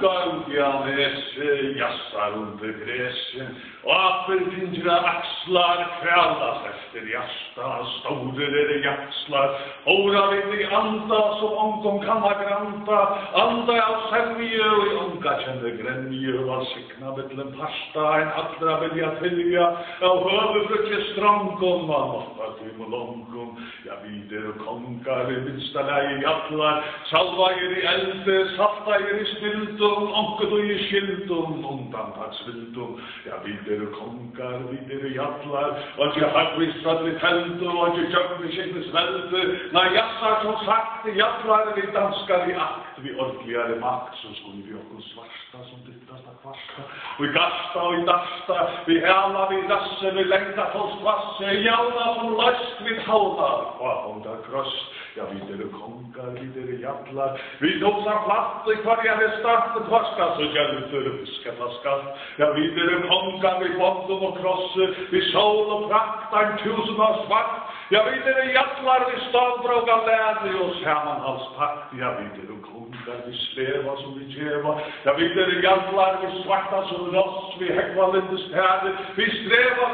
Kongardianes jassar under gräsen. Apelfingrar axlar kvällas efter hjärta. Storer jaxlar. Ora vid i anda som omgång kan ha granta. Anda av sämje och i onka kände gränje. Var sikna betlen pasta en allra vilja tillja. Av huvudbrukje strångom var måttar till och långom. Jag vider och kongar i minsta läge jattlar. Salva i elde, safta i spildum. Onket och i skildum, undantagsvildum. Jag vider och kongar, vider och jattlar. Och jag hackvistad vid teltum. Och jag köpte skildes välde. När jassar som sagt, jattlar vi danskar i akt. Vi ordligare makt så skulle vi okkur svarsta som dyttasta kvarsta. Vi gasta och i dasta. Vi häla, vi rasse, vi längta folks vasse. Jauna som löst vid halda. Kvahonda kross. Ja, vider och kongar, vider och jattlar. Vi dosar platt i kvarjare start. Kvarska så gälter och fiskata skatt. Ja, vider och kongar, vi bondum och krosse. Vi sol och prakta en 1000 års vakt. Ja, vider och jattlar, vi stavbråga läder och sammanhalspakt. Ja, vider och kongar, vi sleva som vi tjeva. Ja, vider och jattlar, vi svarta som ross. Vi häckvalindes täder. Vi sträva,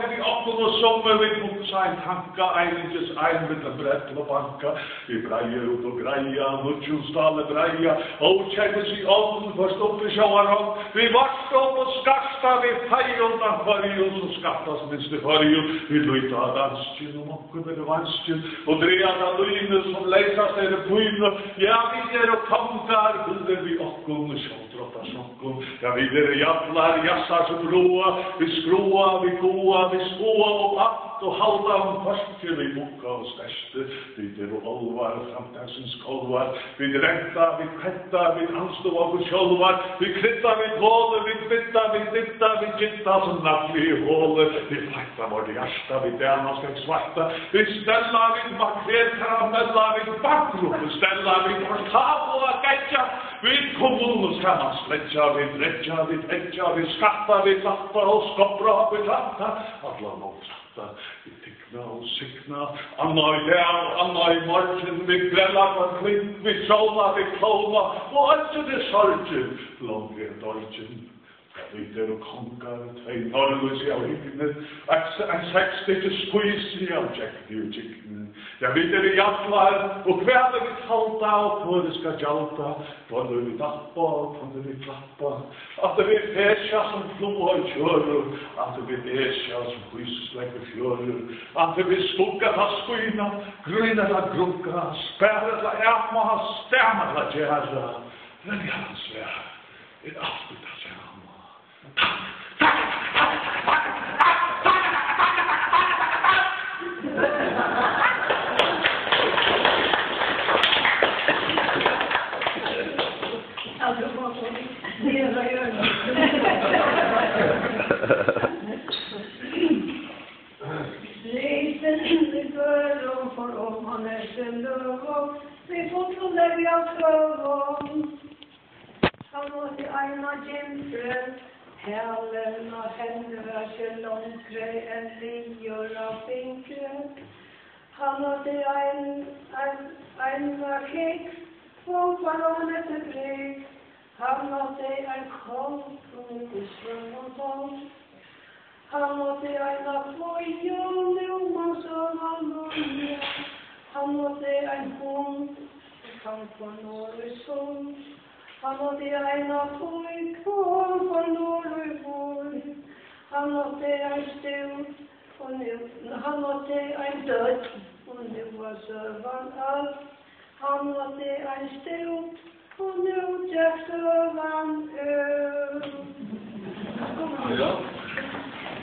vi oppon och sommer. Vi buksa en tanka, eininges einvittla brett och banka. Vi breier ut och greia, nutjunstale breia. Åtjäkes i ånden, först upp i sjåarån. Vi varsta upp och skasta, vi pejoldan förjus och skattas minst i förjus. Vi luita danskjön och mokken eller vanskjön. Och dreada lyne som leisas er pyne. Ja, vi och kongar, bilder vi okkom och sjåldrotta sjokkom. Ja, vi jattlar, jassar som roa. Vi skroa, vi goa, vi skoa och patt och halda om förstje. Vi bukka och stärste. Vi och olvar, framtagsens kolvar. Vi ränta, vi petta, vi anstå av sjolvar. Vi krytta, vi båle, vi bytta, vi ditta, vi gitta som nattlig i håle. Vi fläkta vårt hjärsta, vi därna ska svarta. Vi ställa, vi makrer, karamella, vi bakgrop. Vi ställa, vi portavola, gätja. Vi kommun ska man slätja, vi drätja, vi tätja, vi skatta, vi lappa och skoppra, vi klatta. Alla motsatta, vi tickna och sikna. Anna i dag, Anna i morgen, vi grälla på klint, vi sola, vi klona. Och alltså det sorgen, långt dolgen. Vider och kongar, tvei norrlös i av higgnet. En 60 skuisi av tjekti och tjekten. Jag vider i jattlar och kväller vi talta och före ska jalta. Före vi nappa och före vi klappa. Att vi fäsja som floa i körer. Att vi fäsja som skyslägger fjörer. Att vi skugga ta skuina. Gröna la grunka. Spärra la ämma. Stämma la gärra. Men jag svär. Ett avsluta sig. Vi får tro där vi har förvån. Han måste aina jämfrön. Hälen och händer sig långre än linjor av fingret. Han måste en kex från ballongen till brygg. Han måste en konst från Israel och sånt. Han måste en pojke och som han börjar. Han måste en hund och kan få norrsång. Han måste en pojke från norrborg. Han måste en stor och nu. Han måste en död och nu var sövan allt. Han måste en stor och nu är sövan öl.